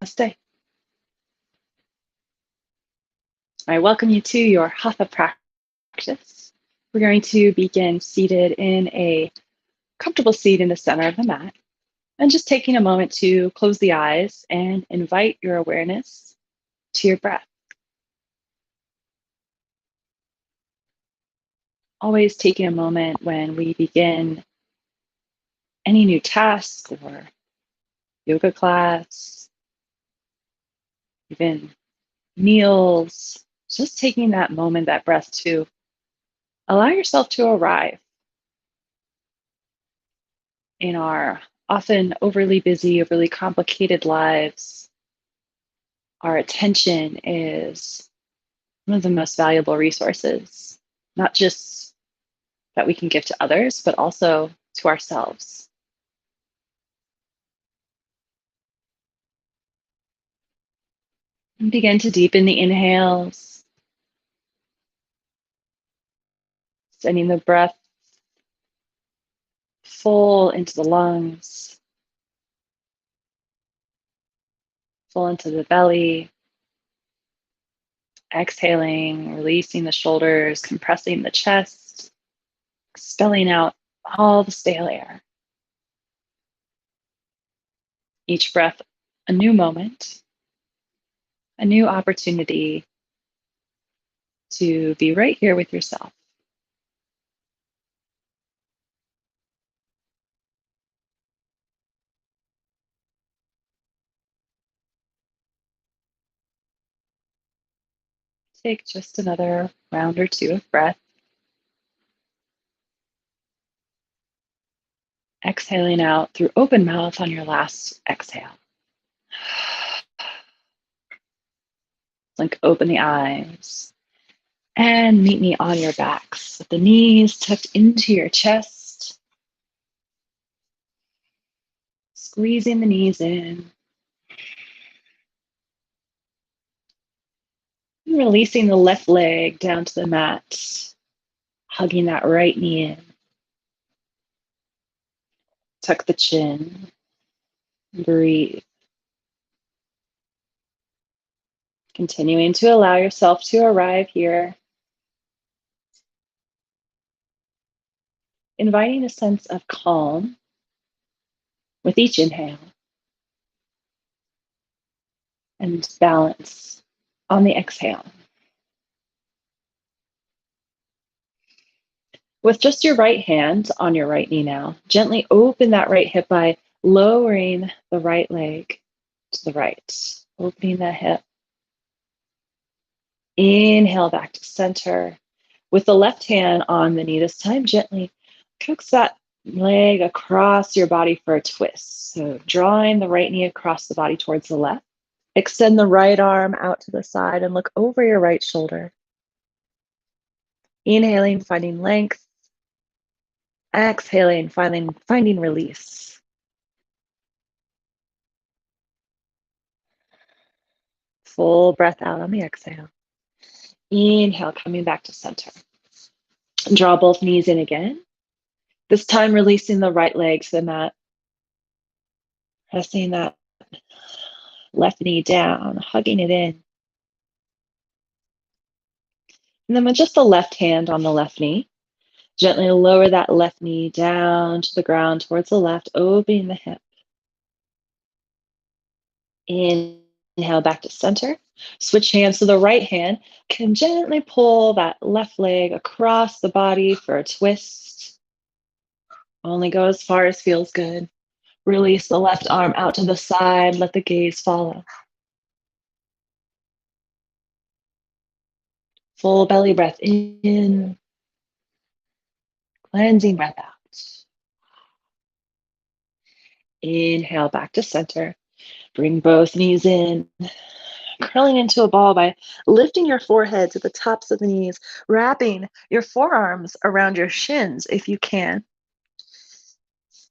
Namaste. I welcome you to your Hatha practice. We're going to begin seated in a comfortable seat in the center of the mat, and just taking a moment to close the eyes and invite your awareness to your breath. Always taking a moment when we begin any new task or yoga class, even meals, just taking that moment, that breath to allow yourself to arrive. In our often overly busy, overly complicated lives, our attention is one of the most valuable resources, not just that we can give to others, but also to ourselves. And begin to deepen the inhales, sending the breath full into the lungs, full into the belly. Exhaling, releasing the shoulders, compressing the chest, expelling out all the stale air. Each breath, a new moment, a new opportunity to be right here with yourself. Take just another round or two of breath. Exhaling out through open mouth on your last exhale. Blink open the eyes and meet me on your backs with the knees tucked into your chest. Squeezing the knees in. And releasing the left leg down to the mat. Hugging that right knee in. Tuck the chin. Breathe. Continuing to allow yourself to arrive here. Inviting a sense of calm with each inhale. And balance on the exhale. With just your right hand on your right knee now, gently open that right hip by lowering the right leg to the right. Opening the hip. Inhale back to center. With the left hand on the knee this time, gently coax that leg across your body for a twist. So drawing the right knee across the body towards the left. Extend the right arm out to the side and look over your right shoulder. Inhaling, finding length. Exhaling, finding release. Full breath out on the exhale. Inhale, coming back to center. Draw both knees in again. This time releasing the right leg to the mat. Pressing that left knee down, hugging it in. And then with just the left hand on the left knee, gently lower that left knee down to the ground towards the left, opening the hip. Inhale back to center. Switch hands to the right hand. Can gently pull that left leg across the body for a twist. Only go as far as feels good. Release the left arm out to the side. Let the gaze follow. Full belly breath in. Cleansing breath out. Inhale back to center. Bring both knees in. Curling into a ball by lifting your forehead to the tops of the knees, wrapping your forearms around your shins if you can.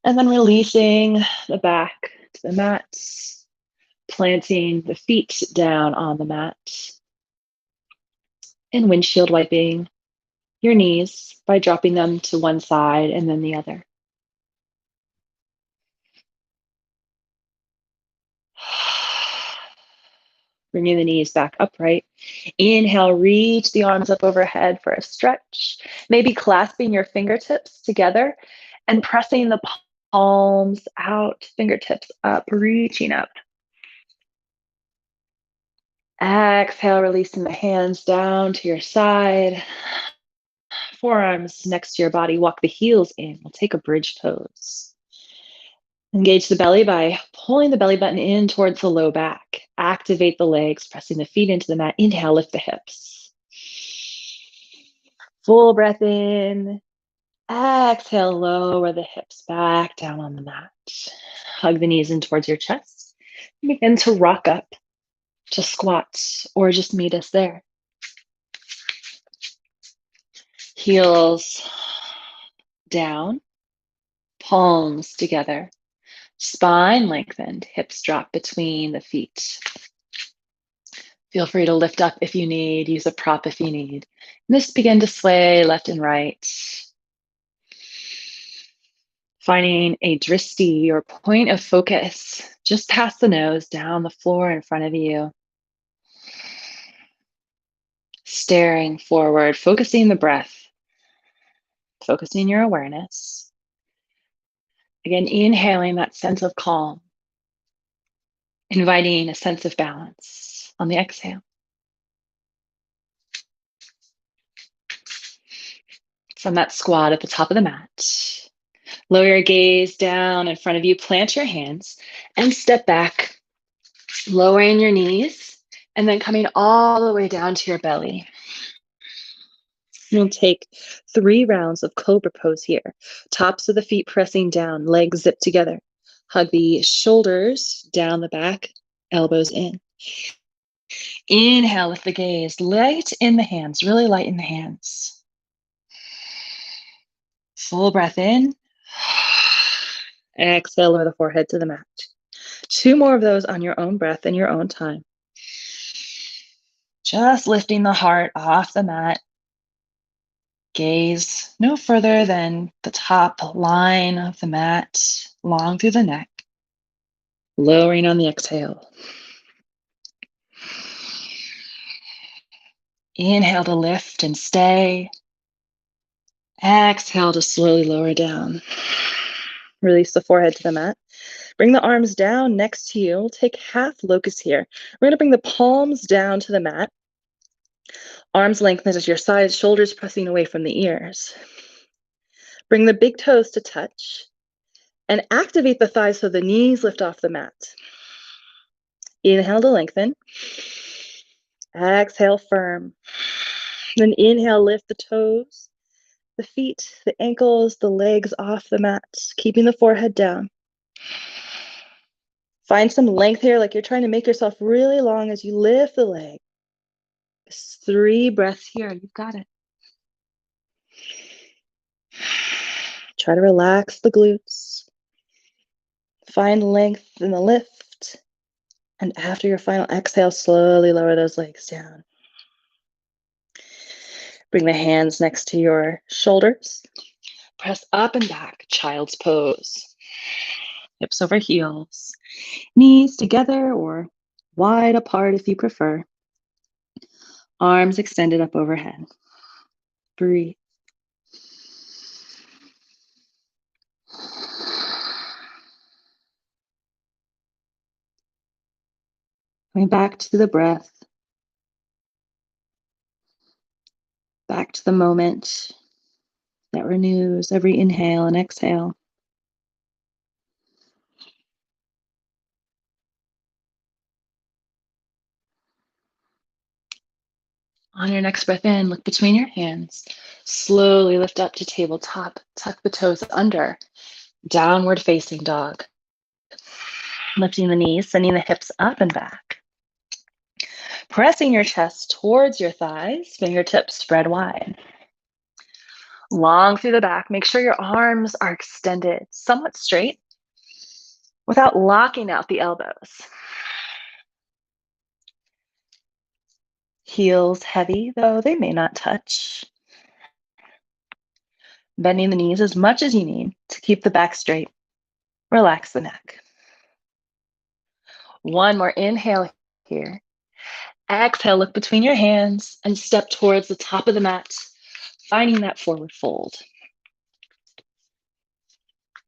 And then releasing the back to the mat, planting the feet down on the mat, and windshield wiping your knees by dropping them to one side and then the other. Bringing the knees back upright. Inhale, reach the arms up overhead for a stretch. Maybe clasping your fingertips together and pressing the palms out, fingertips up, reaching up. Exhale, releasing the hands down to your side. Forearms next to your body. Walk the heels in. We'll take a bridge pose. Engage the belly by pulling the belly button in towards the low back. Activate the legs, pressing the feet into the mat. Inhale, lift the hips. Full breath in. Exhale, lower the hips back down on the mat. Hug the knees in towards your chest. Begin to rock up to squats or just meet us there. Heels down, palms together. Spine lengthened, hips drop between the feet. Feel free to lift up if you need, use a prop if you need. And just begin to sway left and right. Finding a drishti or point of focus just past the nose, down the floor in front of you. Staring forward, focusing the breath, focusing your awareness. Again, inhaling that sense of calm, inviting a sense of balance on the exhale. From that squat at the top of the mat, lower your gaze down in front of you, plant your hands and step back, lowering your knees and then coming all the way down to your belly. You'll take 3 rounds of cobra pose here. Tops of the feet pressing down, legs zipped together. Hug the shoulders down the back, elbows in. Inhale, lift the gaze, light in the hands, really light in the hands. Full breath in. Exhale, lower the forehead to the mat. 2 more of those on your own breath and your own time. Just lifting the heart off the mat. Gaze no further than the top line of the mat, long through the neck. Lowering on the exhale. Inhale to lift and stay. Exhale to slowly lower down. Release the forehead to the mat. Bring the arms down next to you. We'll take half locust here. We're going to bring the palms down to the mat. Arms lengthened at your sides, shoulders pressing away from the ears. Bring the big toes to touch and activate the thighs so the knees lift off the mat. Inhale to lengthen. Exhale, firm. Then inhale, lift the toes, the feet, the ankles, the legs off the mat, keeping the forehead down. Find some length here, like you're trying to make yourself really long as you lift the legs. 3 breaths here. You've got it. Try to relax the glutes. Find length in the lift. And after your final exhale, slowly lower those legs down. Bring the hands next to your shoulders. Press up and back, child's pose. Hips over heels. Knees together or wide apart if you prefer. Arms extended up overhead. Breathe. Coming back to the breath. Back to the moment that renews every inhale and exhale. On your next breath in, look between your hands. Slowly lift up to tabletop. Tuck the toes under. Downward facing dog. Lifting the knees, sending the hips up and back. Pressing your chest towards your thighs, fingertips spread wide. Long through the back. Make sure your arms are extended, somewhat straight, without locking out the elbows. Heels heavy, though they may not touch. Bending the knees as much as you need to keep the back straight. Relax the neck. One more inhale here. Exhale, look between your hands and step towards the top of the mat, finding that forward fold.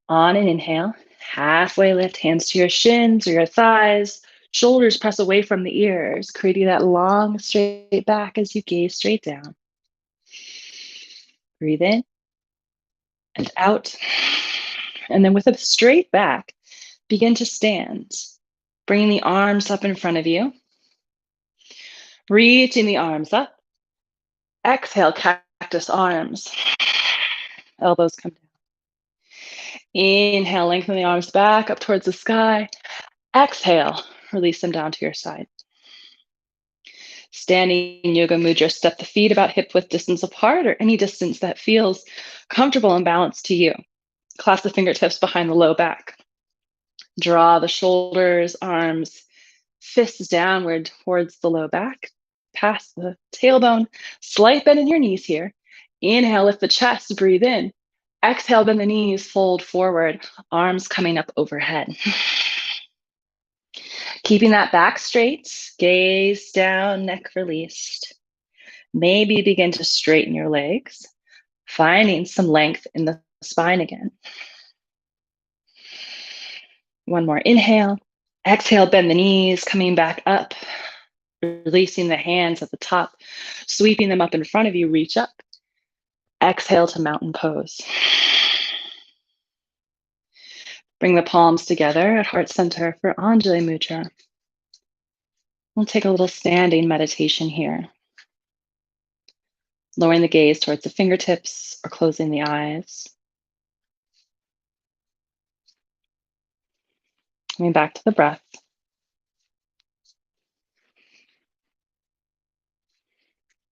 On an inhale, halfway lift, hands to your shins or your thighs, shoulders press away from the ears, creating that long, straight back as you gaze straight down. Breathe in and out. And then with a straight back, begin to stand, bringing the arms up in front of you, reaching the arms up. Exhale, cactus arms. Elbows come down. Inhale, lengthen the arms back up towards the sky. Exhale, release them down to your side. Standing yoga mudra, step the feet about hip width distance apart or any distance that feels comfortable and balanced to you. Clasp the fingertips behind the low back. Draw the shoulders, arms, fists downward towards the low back, past the tailbone. Slight bend in your knees here. Inhale, lift the chest, breathe in. Exhale, bend the knees, fold forward, arms coming up overhead. Keeping that back straight, gaze down, neck released. Maybe begin to straighten your legs, finding some length in the spine again. One more inhale. Exhale, bend the knees, coming back up, releasing the hands at the top, sweeping them up in front of you, reach up. Exhale to mountain pose. Bring the palms together at heart center for Anjali Mudra. We'll take a little standing meditation here. Lowering the gaze towards the fingertips or closing the eyes. Coming back to the breath.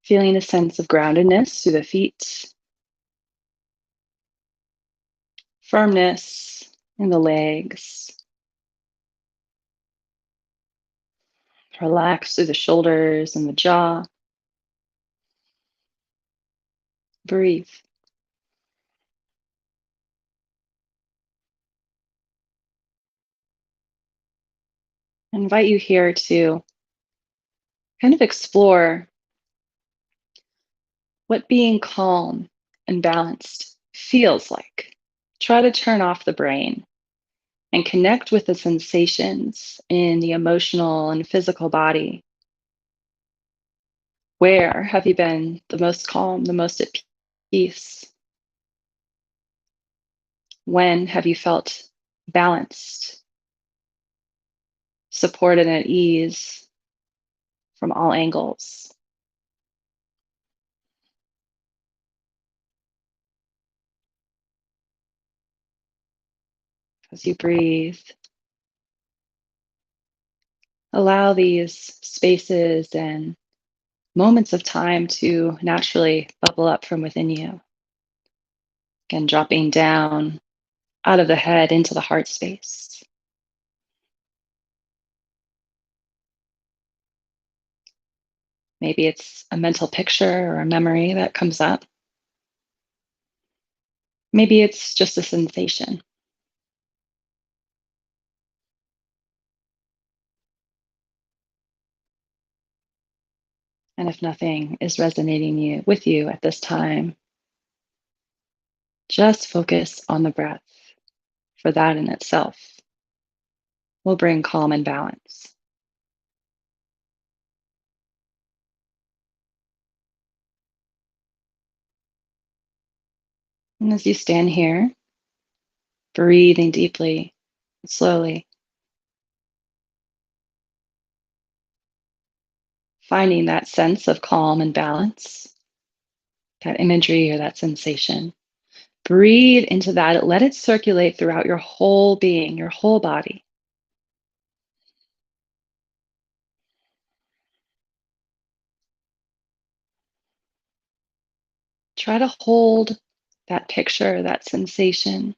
Feeling a sense of groundedness through the feet. Firmness in the legs. Relax through the shoulders and the jaw. Breathe. I invite you here to kind of explore what being calm and balanced feels like. Try to turn off the brain and connect with the sensations in the emotional and physical body. Where have you been the most calm, the most at peace? When have you felt balanced, supported, and at ease from all angles? As you breathe, allow these spaces and moments of time to naturally bubble up from within you. Again, dropping down out of the head into the heart space. Maybe it's a mental picture or a memory that comes up. Maybe it's just a sensation. And if nothing is resonating with you at this time, just focus on the breath, for that in itself will bring calm and balance. And as you stand here, breathing deeply, slowly, finding that sense of calm and balance, that imagery or that sensation. Breathe into that. Let it circulate throughout your whole being, your whole body. Try to hold that picture, that sensation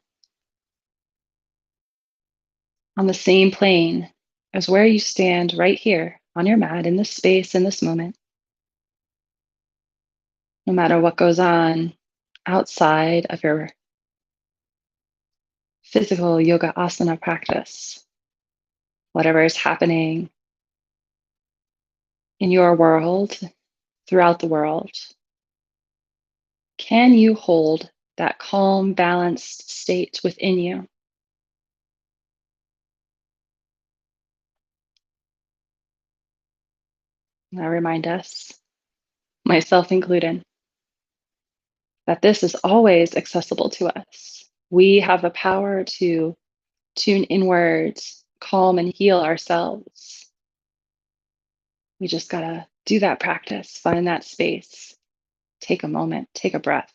on the same plane as where you stand right here on your mat in this space, in this moment. No matter what goes on outside of your physical yoga asana practice, whatever is happening in your world, throughout the world, can you hold that calm, balanced state within you? I remind us, myself included, that this is always accessible to us. We have the power to tune inwards, calm and heal ourselves. We just gotta do that practice, find that space, take a moment, take a breath.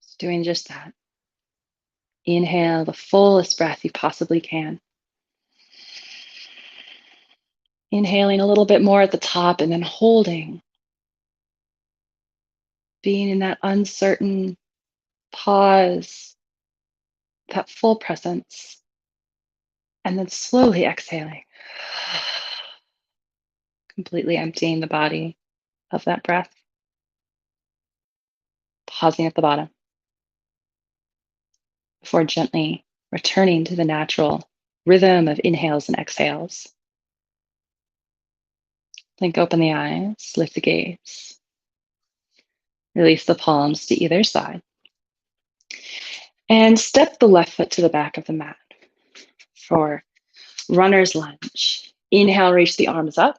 Just doing just that. Inhale the fullest breath you possibly can. Inhaling a little bit more at the top and then holding, being in that uncertain pause, that full presence, and then slowly exhaling, completely emptying the body of that breath, pausing at the bottom before gently returning to the natural rhythm of inhales and exhales. Blink open the eyes, lift the gaze, release the palms to either side, and step the left foot to the back of the mat for runner's lunge. Inhale, reach the arms up.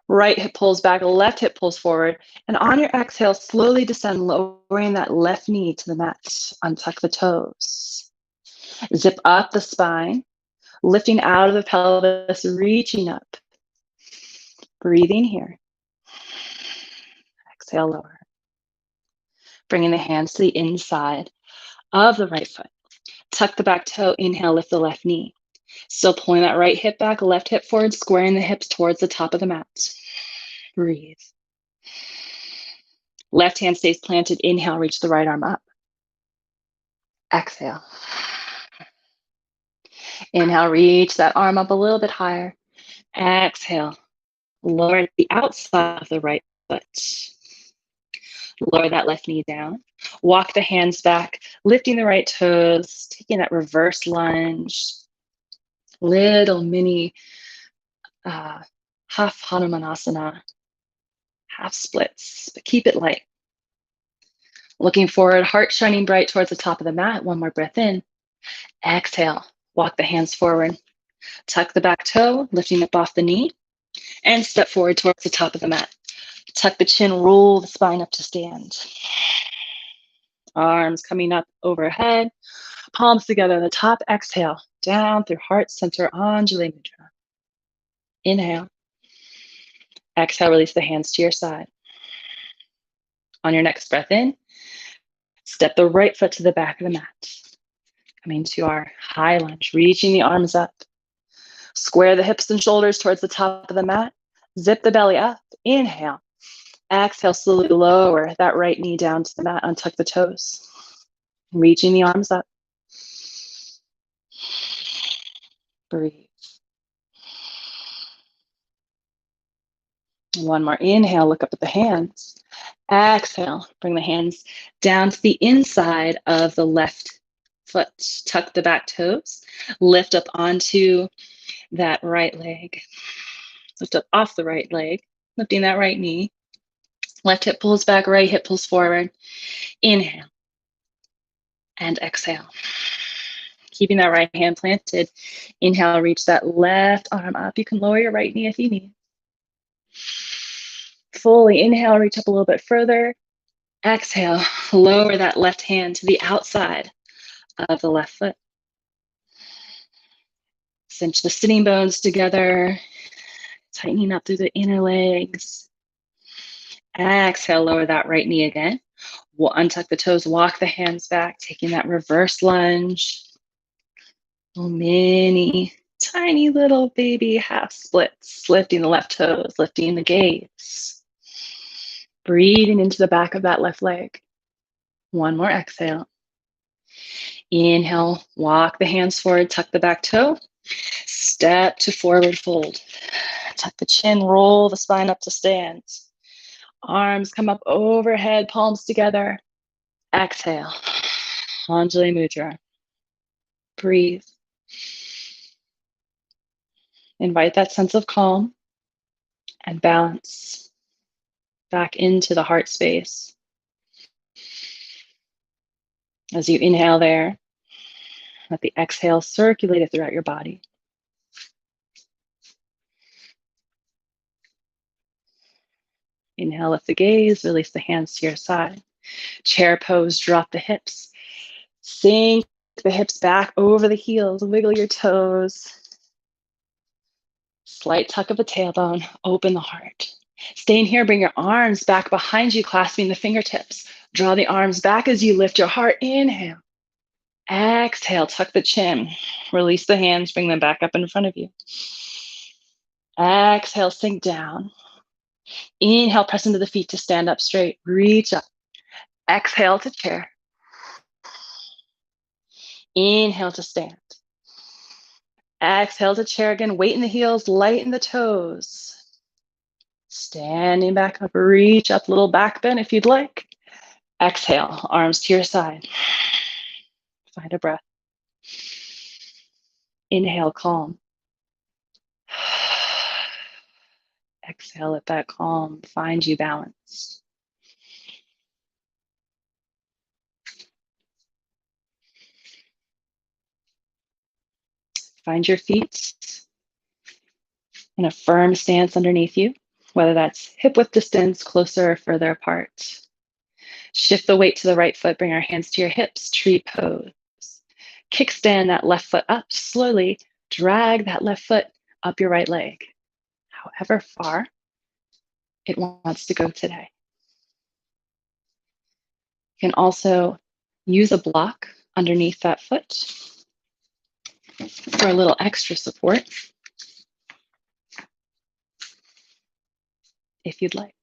Right hip pulls back, left hip pulls forward. And on your exhale, slowly descend, lowering that left knee to the mat. Untuck the toes. Zip up the spine, lifting out of the pelvis, reaching up. Breathing here. Exhale, lower. Bringing the hands to the inside of the right foot. Tuck the back toe. Inhale, lift the left knee. Still pulling that right hip back, left hip forward, squaring the hips towards the top of the mat. Breathe. Left hand stays planted. Inhale, reach the right arm up. Exhale. Inhale, reach that arm up a little bit higher. Exhale. Lower the outside of the right foot. Lower that left knee down. Walk the hands back, lifting the right toes, taking that reverse lunge. Little mini half Hanumanasana, half splits, but keep it light. Looking forward, heart shining bright towards the top of the mat. One more breath in. Exhale. Walk the hands forward. Tuck the back toe, lifting up off the knee, and step forward towards the top of the mat. Tuck the chin, roll the spine up to stand. Arms coming up overhead, palms together at the top. Exhale, down through heart center, Anjali Mudra. Inhale. Exhale, release the hands to your side. On your next breath in, step the right foot to the back of the mat. Coming to our high lunge, reaching the arms up. Square the hips and shoulders towards the top of the mat. Zip the belly up. Inhale. Exhale, slowly lower that right knee down to the mat. Untuck the toes. Reaching the arms up. Breathe. One more inhale, look up at the hands. Exhale, bring the hands down to the inside of the left foot. Tuck the back toes. Lift up onto that right leg. Lift up off the right leg, lifting that right knee. Left hip pulls back, right hip pulls forward. Inhale and exhale. Keeping that right hand planted. Inhale, reach that left arm up. You can lower your right knee if you need. Fully inhale, reach up a little bit further. Exhale, lower that left hand to the outside of the left foot. Cinch the sitting bones together, tightening up through the inner legs. Exhale, lower that right knee again. We'll untuck the toes, walk the hands back, taking that reverse lunge. Mini, tiny little baby half splits, lifting the left toes, lifting the gaze. Breathing into the back of that left leg. One more exhale. Inhale, walk the hands forward, tuck the back toe. Step to forward fold. Tuck the chin, roll the spine up to stand. Arms come up overhead, palms together. Exhale. Anjali Mudra. Breathe. Invite that sense of calm and balance back into the heart space. As you inhale there, let the exhale circulate it throughout your body. Inhale, lift the gaze, release the hands to your side. Chair pose, drop the hips. Sink the hips back over the heels, wiggle your toes. Slight tuck of the tailbone, open the heart. Staying here, bring your arms back behind you, clasping the fingertips. Draw the arms back as you lift your heart. Inhale. Exhale, tuck the chin. Release the hands, bring them back up in front of you. Exhale, sink down. Inhale, press into the feet to stand up straight. Reach up. Exhale to chair. Inhale to stand. Exhale to chair again. Weight in the heels, light in the toes. Standing back up, reach up, little back bend if you'd like. Exhale, arms to your side. Find a breath. Inhale, calm. Exhale, let that calm find you balanced. Find your feet in a firm stance underneath you, whether that's hip width distance, closer or further apart. Shift the weight to the right foot, bring our hands to your hips, tree pose. Kickstand that left foot up slowly, drag that left foot up your right leg, however far it wants to go today. You can also use a block underneath that foot for a little extra support if you'd like.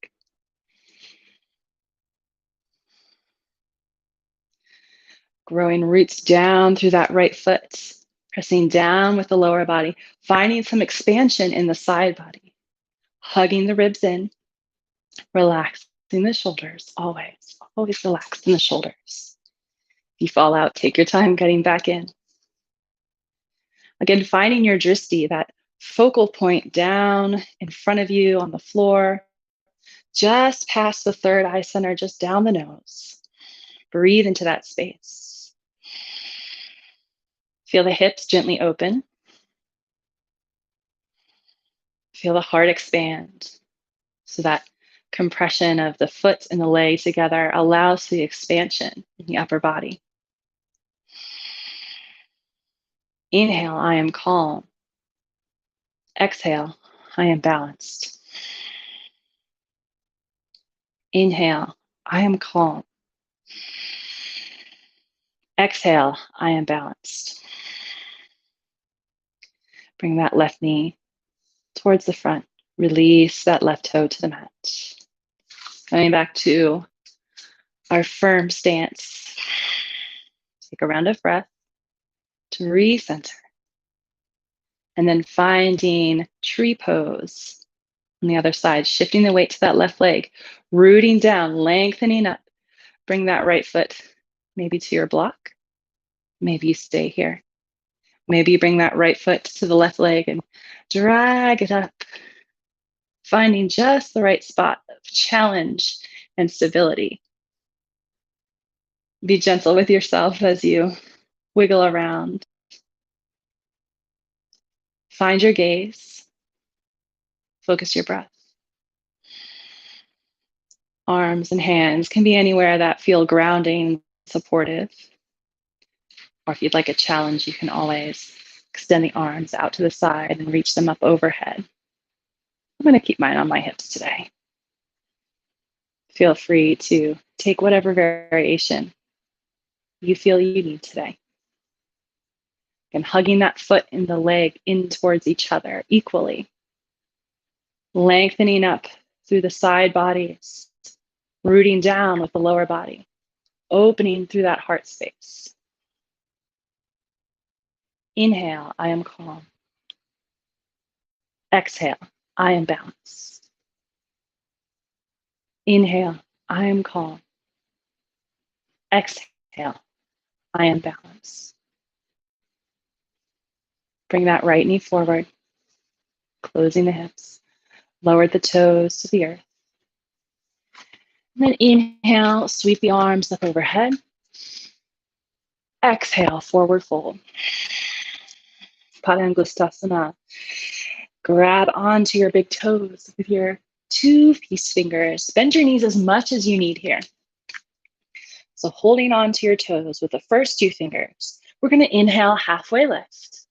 Growing roots down through that right foot, pressing down with the lower body, finding some expansion in the side body, hugging the ribs in, relaxing the shoulders, always relax in the shoulders. If you fall out, take your time getting back in. Again, finding your drishti, that focal point down in front of you on the floor, just past the third eye center, just down the nose. Breathe into that space. Feel the hips gently open. Feel the heart expand. So that compression of the foot and the leg together allows the expansion in the upper body. Inhale, I am calm. Exhale, I am balanced. Inhale, I am calm. Exhale, I am balanced. Bring that left knee towards the front. Release that left toe to the mat. Coming back to our firm stance. Take a round of breath to recenter. And then finding tree pose on the other side, shifting the weight to that left leg, rooting down, lengthening up. Bring that right foot maybe to your block. Maybe you stay here. Maybe you bring that right foot to the left leg and drag it up, finding just the right spot of challenge and stability. Be gentle with yourself as you wiggle around. Find your gaze. Focus your breath. Arms and hands can be anywhere that feel grounding, supportive. Or if you'd like a challenge, you can always extend the arms out to the side and reach them up overhead. I'm going to keep mine on my hips today. Feel free to take whatever variation you feel you need today. And hugging that foot and the leg in towards each other equally. Lengthening up through the side bodies, rooting down with the lower body, opening through that heart space. Inhale, I am calm. Exhale, I am balanced. Inhale, I am calm. Exhale, I am balanced. Bring that right knee forward. closing the hips. Lower the toes to the earth. And then inhale, sweep the arms up overhead. Exhale, forward fold. Padangustasana. Grab onto your big toes with your 2 peace fingers. Bend your knees as much as you need here. So holding onto your toes with the first 2 fingers, we're going to inhale, halfway lift.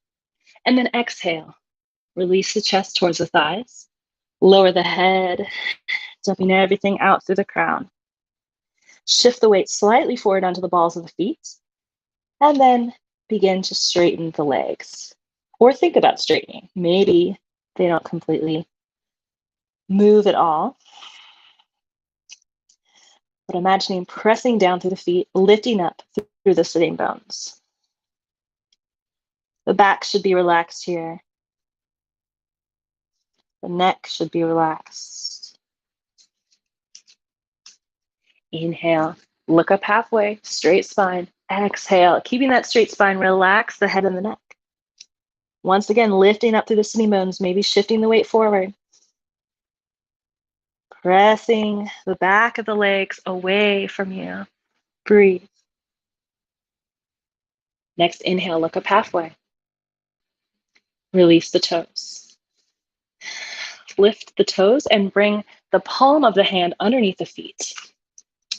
And then exhale, release the chest towards the thighs. Lower the head, dumping everything out through the crown. Shift the weight slightly forward onto the balls of the feet. And then begin to straighten the legs. Or think about straightening. Maybe they don't completely move at all. But imagining pressing down through the feet, lifting up through the sitting bones. The back should be relaxed here. The neck should be relaxed. Inhale, look up halfway, straight spine. Exhale, keeping that straight spine, relax the head and the neck. Once again, lifting up through the sitting bones, maybe shifting the weight forward. Pressing the back of the legs away from you. Breathe. Next, inhale, look up halfway. Release the toes. Lift the toes and bring the palm of the hand underneath the feet.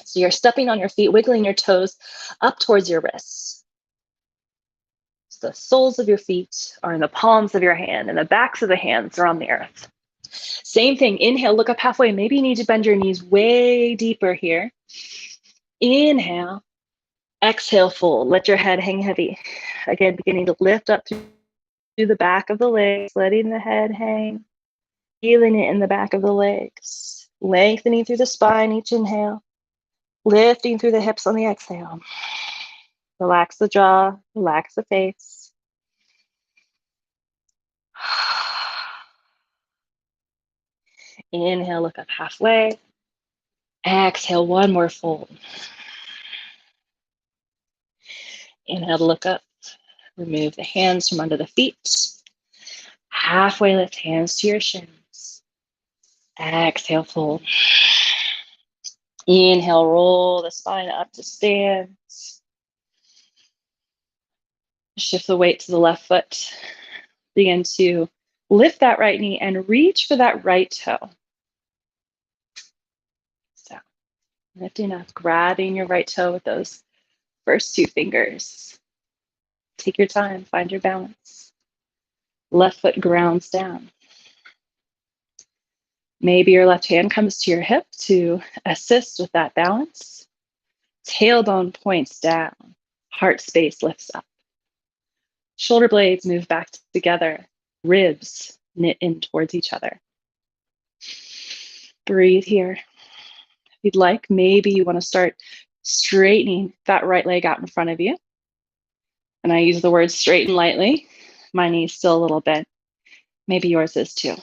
So you're stepping on your feet, wiggling your toes up towards your wrists. So the soles of your feet are in the palms of your hand, and the backs of the hands are on the earth. Same thing. Inhale, look up halfway. Maybe you need to bend your knees way deeper here. Inhale. Exhale, fold. Let your head hang heavy. Again, beginning to lift up through the back of the legs, letting the head hang. Feeling it in the back of the legs. Lengthening through the spine each inhale. Lifting through the hips on the exhale. Relax the jaw, relax the face. Inhale, look up halfway. Exhale, one more fold. Inhale to look up. Remove the hands from under the feet. Halfway lift, hands to your shins. Exhale, fold. Inhale, roll the spine up to stand. Shift the weight to the left foot. Begin to lift that right knee and reach for that right toe. So, lifting up, grabbing your right toe with those first 2 fingers. Take your time, find your balance. Left foot grounds down. Maybe your left hand comes to your hip to assist with that balance. Tailbone points down. Heart space lifts up. Shoulder blades move back together. Ribs knit in towards each other. Breathe here. If you'd like, maybe you want to start straightening that right leg out in front of you. And I use the word straighten lightly. My knee's still a little bent. Maybe yours is too.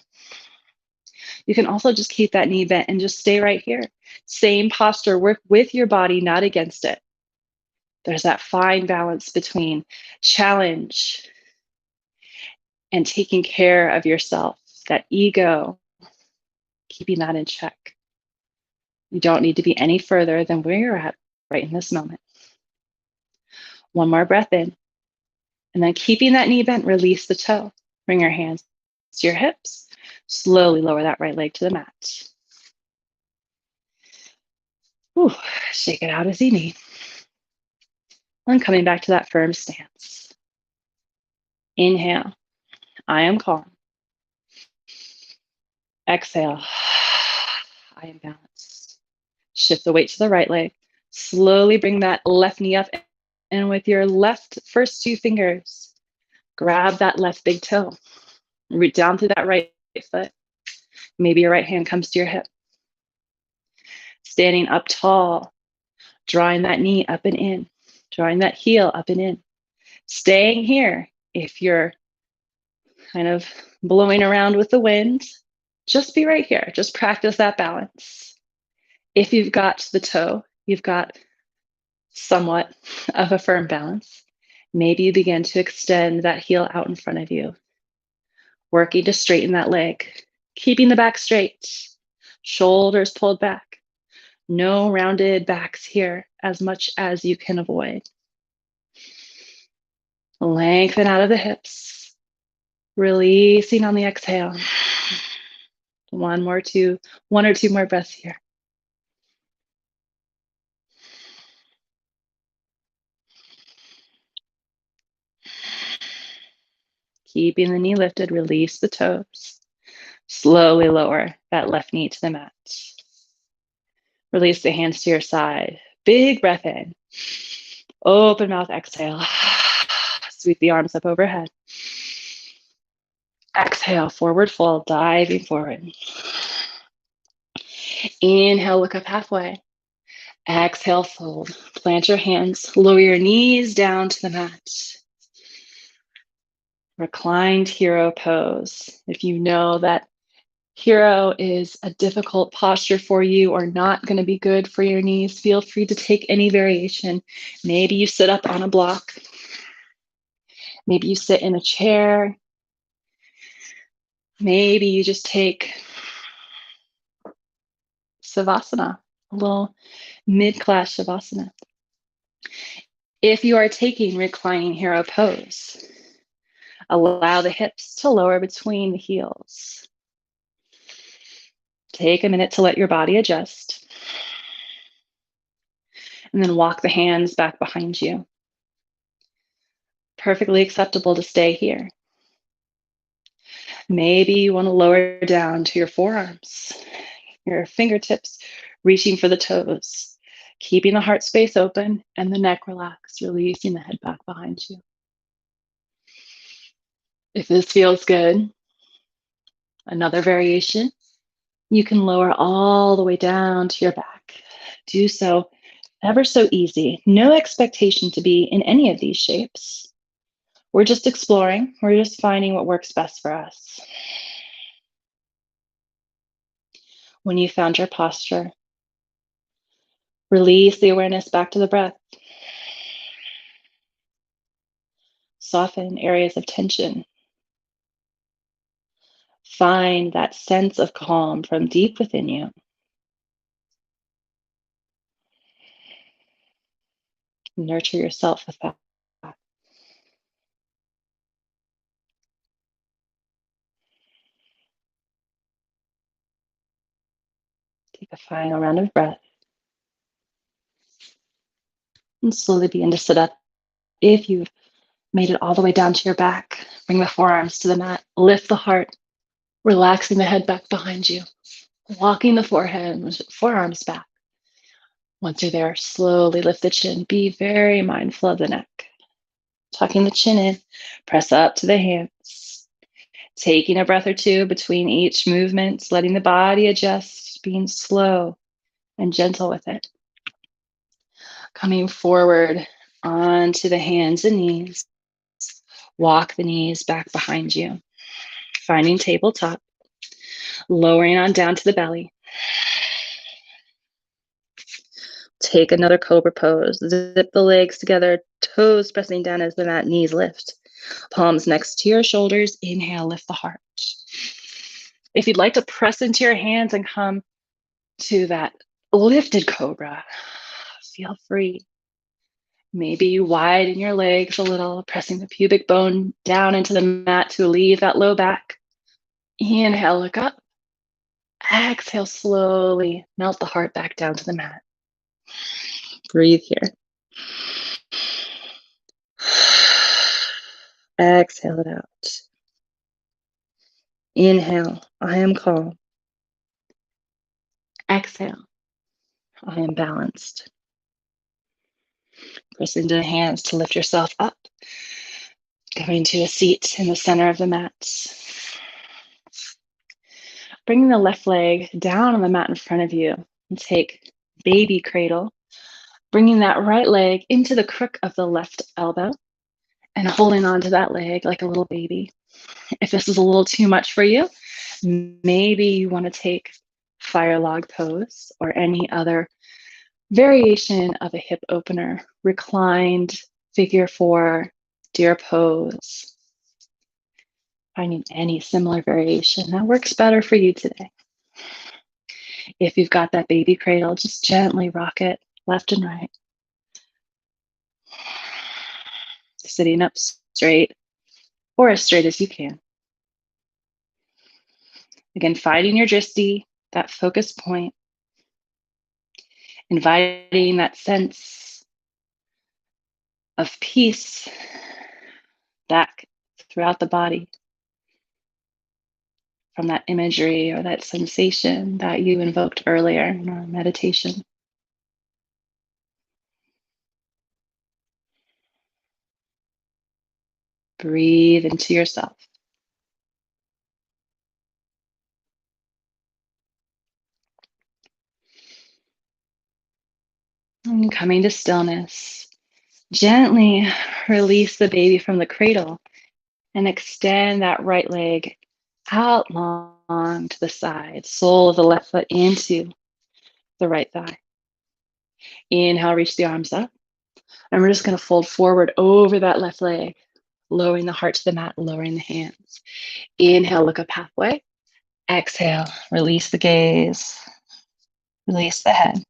You can also just keep that knee bent and just stay right here. Same posture, work with your body, not against it. There's that fine balance between challenge and taking care of yourself, that ego, keeping that in check. You don't need to be any further than where you're at right in this moment. One more breath in. And then keeping that knee bent, release the toe. Bring your hands to your hips. Slowly lower that right leg to the mat. Whew, shake it out as you need. And coming back to that firm stance. Inhale, I am calm. Exhale, I am balanced. Shift the weight to the right leg. Slowly bring that left knee up, and with your left first 2 fingers, grab that left big toe. Reach down through that right foot. Maybe your right hand comes to your hip. Standing up tall, drawing that knee up and in, drawing that heel up and in. Staying here. If you're kind of blowing around with the wind, just be right here. Just practice that balance. If you've got the toe, you've got somewhat of a firm balance. Maybe you begin to extend that heel out in front of you. working to straighten that leg, keeping the back straight, shoulders pulled back. No rounded backs here, as much as you can avoid. Lengthen out of the hips, releasing on the exhale. One or two more breaths here. Keeping the knee lifted, release the toes. Slowly lower that left knee to the mat. Release the hands to your side. Big breath in. Open mouth, exhale. Sweep the arms up overhead. Exhale, forward fold, diving forward. Inhale, look up halfway. Exhale, fold. Plant your hands. Lower your knees down to the mat. Reclined hero pose. If you know that hero is a difficult posture for you or not going to be good for your knees, feel free to take any variation. Maybe you sit up on a block. Maybe you sit in a chair. Maybe you just take Savasana, a little mid-class Shavasana. If you are taking reclining hero pose, allow the hips to lower between the heels. Take a minute to let your body adjust. And then walk the hands back behind you. Perfectly acceptable to stay here. Maybe you want to lower down to your forearms, your fingertips reaching for the toes, keeping the heart space open and the neck relaxed, releasing the head back behind you. If this feels good, another variation, you can lower all the way down to your back. Do so ever so easy. No expectation to be in any of these shapes. We're just exploring. We're just finding what works best for us. When you found your posture, release the awareness back to the breath. Soften areas of tension. Find that sense of calm from deep within you. Nurture yourself with that. Take a final round of breath. And slowly begin to sit up. If you've made it all the way down to your back, bring the forearms to the mat. Lift the heart, relaxing the head back behind you. Walking the forearms back. Once you're there, slowly lift the chin. Be very mindful of the neck. Tucking the chin in, press up to the hands. Taking a breath or two between each movement, letting the body adjust, being slow and gentle with it. Coming forward onto the hands and knees. Walk the knees back behind you. Finding tabletop. Lowering on down to the belly. Take another cobra pose. Zip the legs together, toes pressing down as the mat, knees lift. Palms next to your shoulders. Inhale, lift the heart. If you'd like to press into your hands and come to that lifted cobra, feel free. Maybe you widen your legs a little, pressing the pubic bone down into the mat to alleviate that low back. Inhale, look up. Exhale, slowly melt the heart back down to the mat. Breathe here. Exhale it out. Inhale, I am calm. Exhale, I am balanced. Press into the hands to lift yourself up. Coming to a seat in the center of the mat. Bringing the left leg down on the mat in front of you and take baby cradle. Bringing that right leg into the crook of the left elbow and holding onto that leg like a little baby. If this is a little too much for you, maybe you want to take fire log pose or any other variation of a hip opener, reclined figure 4, deer pose. Finding any similar variation that works better for you today. If you've got that baby cradle, just gently rock it left and right. Sitting up straight or as straight as you can. Again, finding your drishti, that focus point, inviting that sense of peace back throughout the body from that imagery or that sensation that you invoked earlier in our meditation. Breathe into yourself. And coming to stillness, gently release the baby from the cradle and extend that right leg out long to the side, sole of the left foot into the right thigh. Inhale, reach the arms up. And we're just going to fold forward over that left leg, lowering the heart to the mat, lowering the hands. Inhale, look up halfway. Exhale, release the gaze, release the head.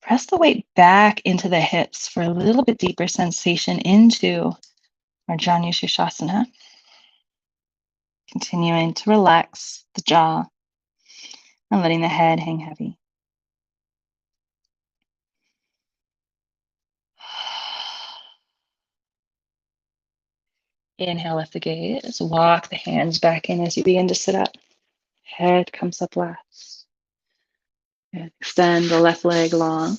Press the weight back into the hips for a little bit deeper sensation into our Janu Sirsasana. Continuing to relax the jaw and letting the head hang heavy. Inhale, lift the gaze. Walk the hands back in as you begin to sit up. Head comes up last. Extend the left leg long.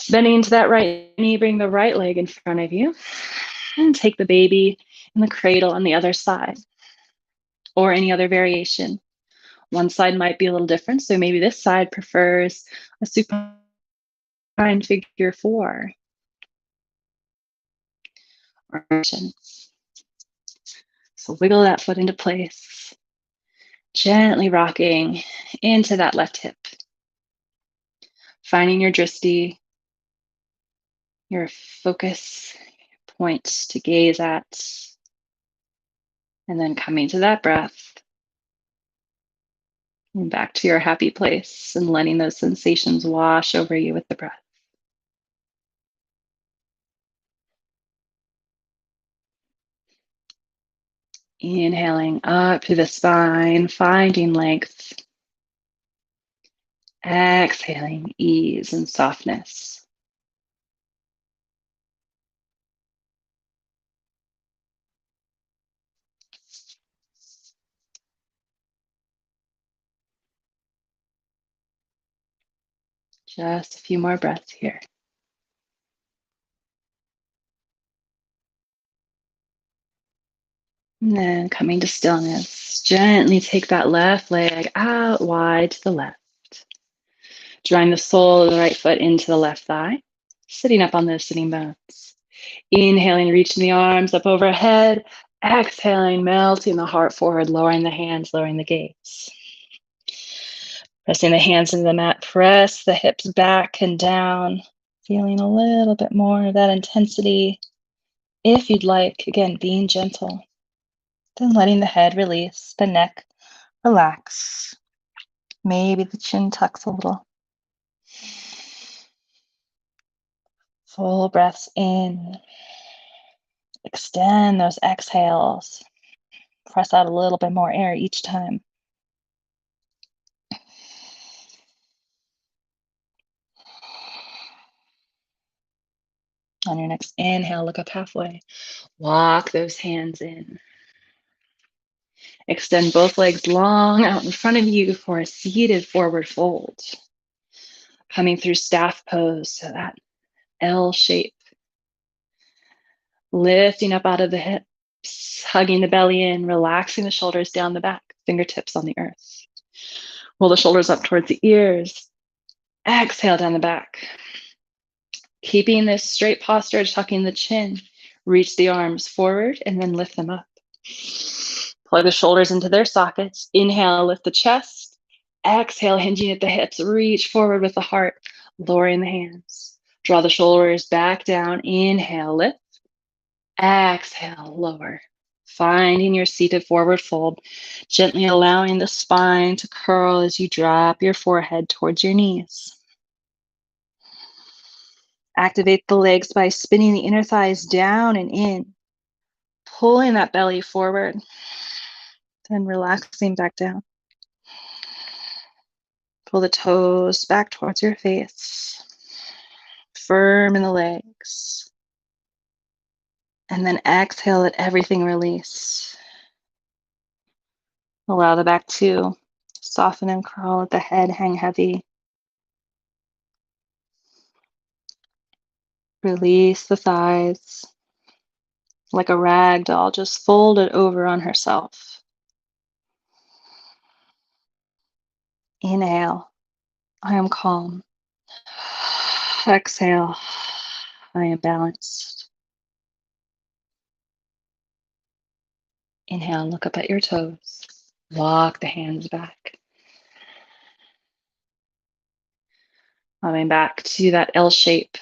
Bending into that right knee, bring the right leg in front of you. And take the baby in the cradle on the other side. Or any other variation. One side might be a little different. So maybe this side prefers a supine figure 4. So wiggle that foot into place. Gently rocking into that left hip. Finding your drishti, your focus points to gaze at. And then coming to that breath. And back to your happy place and letting those sensations wash over you with the breath. Inhaling up to the spine, finding length. Exhaling ease and softness. Just a few more breaths here. And then coming to stillness, gently take that left leg out wide to the left. Drawing the sole of the right foot into the left thigh, sitting up on those sitting bones. Inhaling, reaching the arms up overhead. Exhaling, melting the heart forward, lowering the hands, lowering the gaze. Pressing the hands into the mat, press the hips back and down. Feeling a little bit more of that intensity. If you'd like, again, being gentle. Then letting the head release, the neck relax. Maybe the chin tucks a little. Full breaths in. Extend those exhales. Press out a little bit more air each time. On your next inhale, look up halfway. Walk those hands in. Extend both legs long out in front of you for a seated forward fold. Coming through staff pose, so that L shape. Lifting up out of the hips, hugging the belly in, relaxing the shoulders down the back, fingertips on the earth. Roll the shoulders up towards the ears. Exhale down the back. Keeping this straight posture, tucking the chin. Reach the arms forward and then lift them up. Plug the shoulders into their sockets. Inhale, lift the chest. Exhale, hinging at the hips. Reach forward with the heart, lowering the hands. Draw the shoulders back down. Inhale, lift. Exhale, lower. Finding your seated forward fold, gently allowing the spine to curl as you drop your forehead towards your knees. Activate the legs by spinning the inner thighs down and in, pulling that belly forward, then relaxing back down. Pull the toes back towards your face, firm in the legs. And then exhale, let everything release. Allow the back to soften and curl, let the head hang heavy. Release the thighs like a rag doll, just fold it over on herself. Inhale, I am calm. Exhale, I am balanced. Inhale, look up at your toes. Walk the hands back. Coming back to that L shape.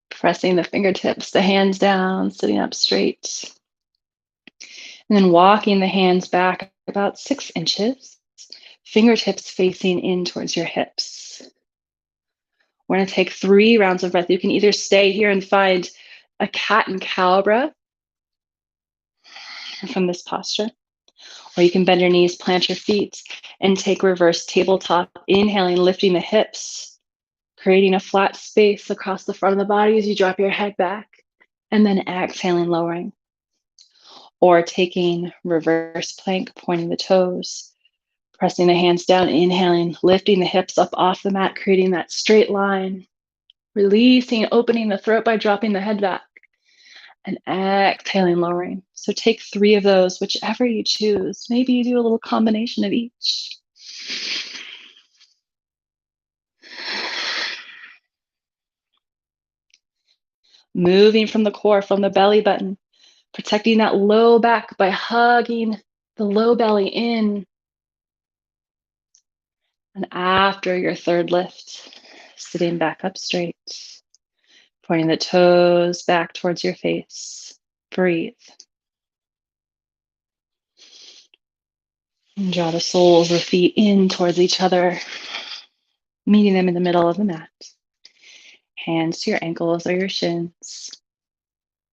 Pressing the fingertips, the hands down, sitting up straight. And then walking the hands back about 6 inches. Fingertips facing in towards your hips. We're going to take 3 rounds of breath. You can either stay here and find a cat and cobra from this posture, or you can bend your knees, plant your feet, and take reverse tabletop. Inhaling, lifting the hips, creating a flat space across the front of the body as you drop your head back, and then exhaling, lowering. Or taking reverse plank, pointing the toes, pressing the hands down, inhaling, lifting the hips up off the mat, creating that straight line, releasing, opening the throat by dropping the head back, and exhaling, lowering. So take 3 of those, whichever you choose. Maybe you do a little combination of each. Moving from the core, from the belly button, protecting that low back by hugging the low belly in. And after your 3rd lift, sitting back up straight, pointing the toes back towards your face. Breathe. And draw the soles of the feet in towards each other, meeting them in the middle of the mat. Hands to your ankles or your shins,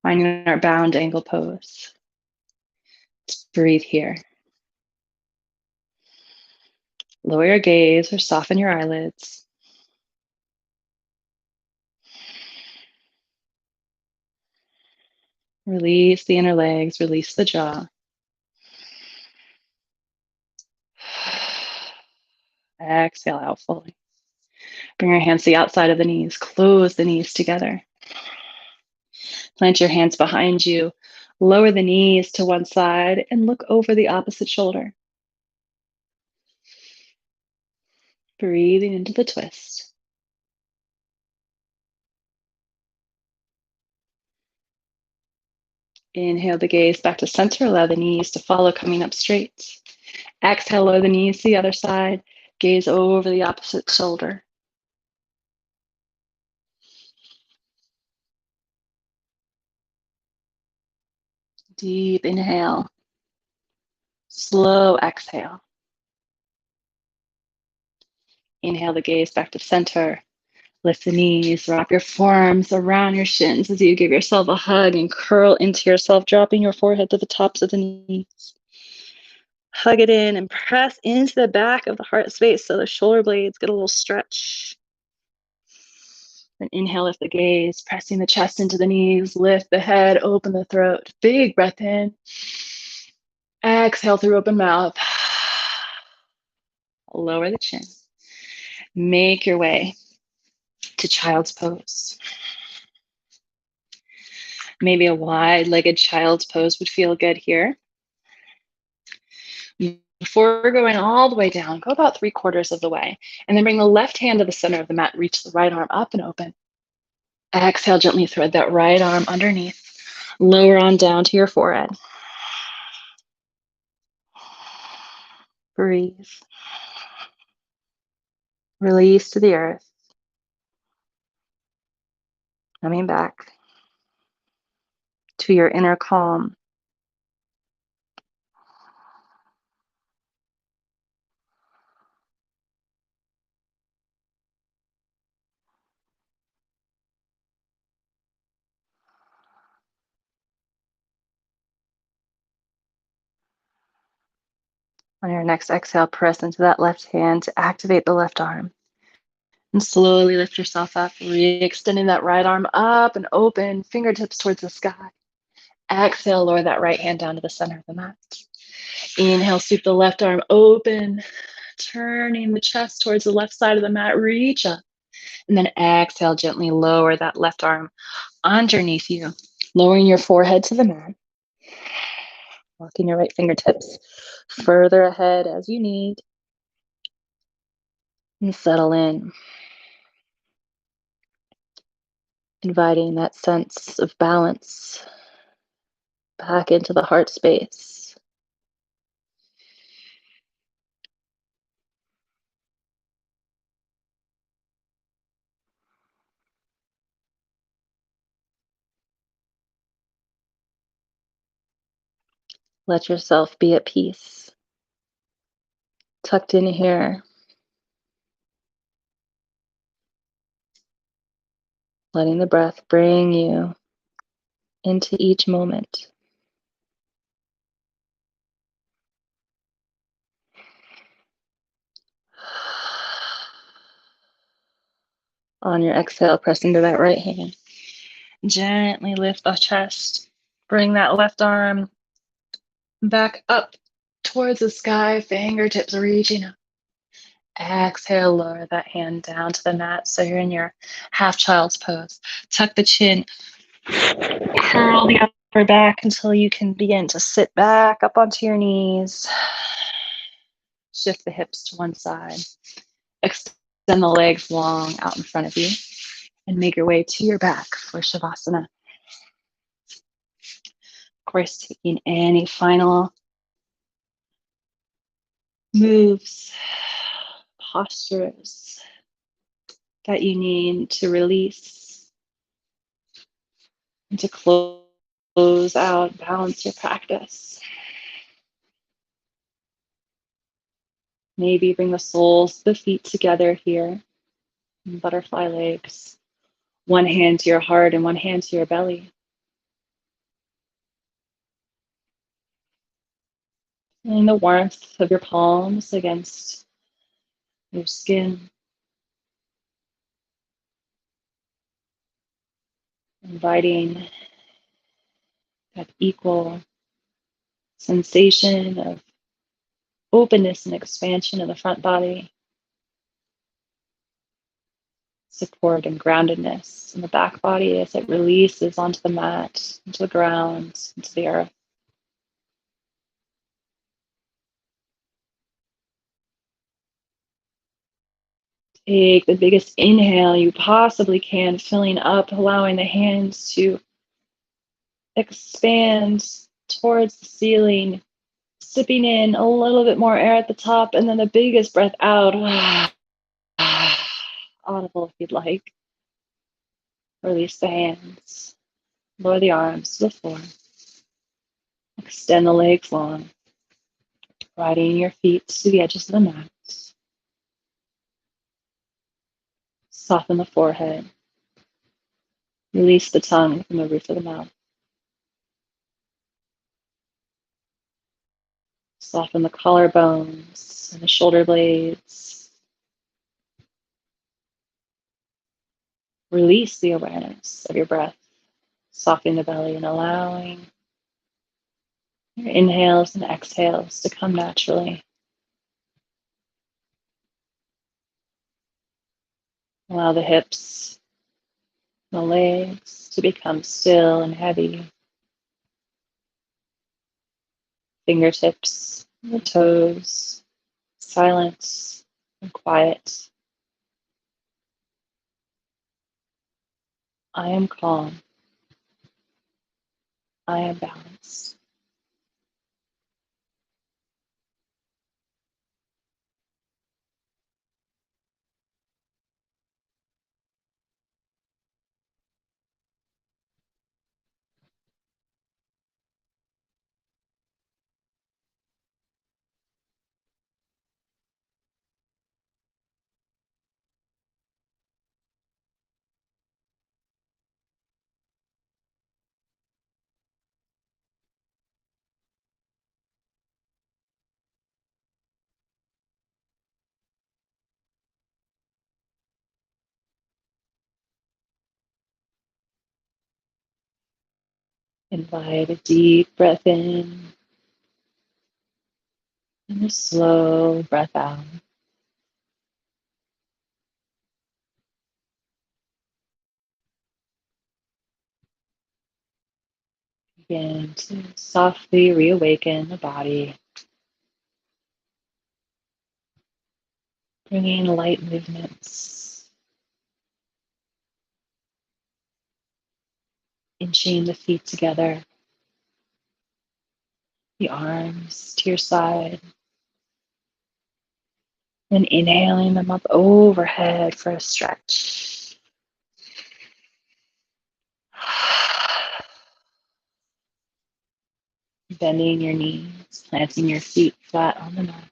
finding our bound angle pose. Just breathe here. Lower your gaze or soften your eyelids. Release the inner legs, release the jaw. Exhale out fully. Bring your hands to the outside of the knees. Close the knees together. Plant your hands behind you. Lower the knees to one side and look over the opposite shoulder. Breathing into the twist. Inhale the gaze back to center. Allow the knees to follow, coming up straight. Exhale, lower the knees to the other side. Gaze over the opposite shoulder. Deep inhale. Slow exhale. Inhale the gaze back to center. Lift the knees, wrap your forearms around your shins as you give yourself a hug and curl into yourself, dropping your forehead to the tops of the knees. Hug it in and press into the back of the heart space so the shoulder blades get a little stretch. Then inhale, lift the gaze, pressing the chest into the knees, lift the head, open the throat. Big breath in. Exhale through open mouth. Lower the chin. Make your way to child's pose. Maybe a wide-legged child's pose would feel good here. Before going all the way down, go about 3/4 of the way, and then bring the left hand to the center of the mat. Reach the right arm up and open. Exhale, gently thread that right arm underneath. Lower on down to your forehead. Breathe. Release to the earth. Coming back. to your inner calm. On your next exhale, press into that left hand to activate the left arm. And slowly lift yourself up, re-extending that right arm up and open, fingertips towards the sky. Exhale, lower that right hand down to the center of the mat. Inhale, sweep the left arm open, turning the chest towards the left side of the mat, reach up. And then exhale, gently lower that left arm underneath you, lowering your forehead to the mat. Walking your right fingertips further ahead as you need. And settle in. Inviting that sense of balance back into the heart space. Let yourself be at peace. Tucked in here. Letting the breath bring you into each moment. On your exhale, press into that right hand. Gently lift the chest. Bring that left arm back up towards the sky, fingertips reaching up. Exhale, lower that hand down to the mat so you're in your half child's pose. Tuck the chin, curl the upper back until you can begin to sit back up onto your knees. Shift the hips to one side. Extend the legs long out in front of you and make your way to your back for Shavasana. Of course, taking any final moves, postures that you need to release and to close out, balance your practice. Maybe bring the soles of the feet together here, butterfly legs. One hand to your heart and one hand to your belly. Feeling the warmth of your palms against your skin. Inviting that equal sensation of openness and expansion of the front body. Support and groundedness in the back body as it releases onto the mat, into the ground, into the earth. Take the biggest inhale you possibly can, filling up, allowing the hands to expand towards the ceiling, sipping in a little bit more air at the top, and then the biggest breath out. Audible if you'd like. Release the hands. Lower the arms to the floor. Extend the legs long. Riding your feet to the edges of the mat. Soften the forehead. Release the tongue from the roof of the mouth. Soften the collarbones and the shoulder blades. Release the awareness of your breath. Softening the belly and allowing your inhales and exhales to come naturally. Allow the hips, the legs to become still and heavy. Fingertips, the toes, silent and quiet. I am calm. I am balanced. Invite a deep breath in and a slow breath out. Begin to softly reawaken the body, bringing light movements, inching the feet together, the arms to your side, and inhaling them up overhead for a stretch. Bending your knees, planting your feet flat on the mat.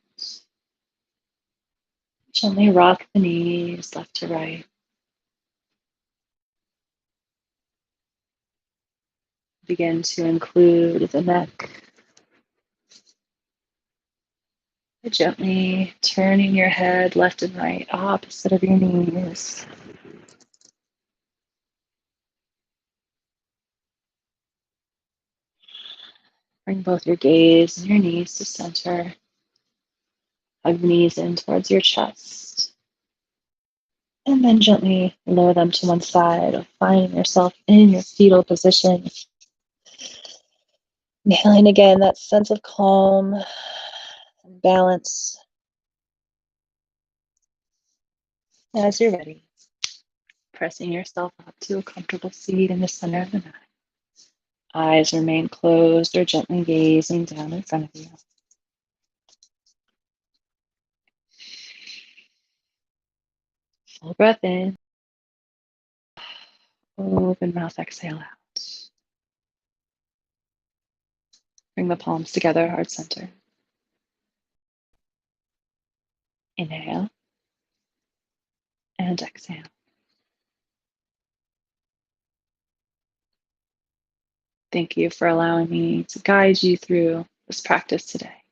Gently rock the knees left to right. Begin to include the neck. Gently turning your head left and right, opposite of your knees. Bring both your gaze and your knees to center. Hug the knees in towards your chest. And then gently lower them to one side, finding yourself in your fetal position. Inhaling again that sense of calm and balance. As you're ready, pressing yourself up to a comfortable seat in the center of the mat. Eyes remain closed or gently gazing down in front of you. Full breath in. Open mouth, exhale out. Bring the palms together, heart center. Inhale and exhale. Thank you for allowing me to guide you through this practice today.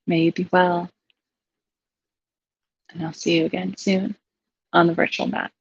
May you be well, and I'll see you again soon on the virtual mat.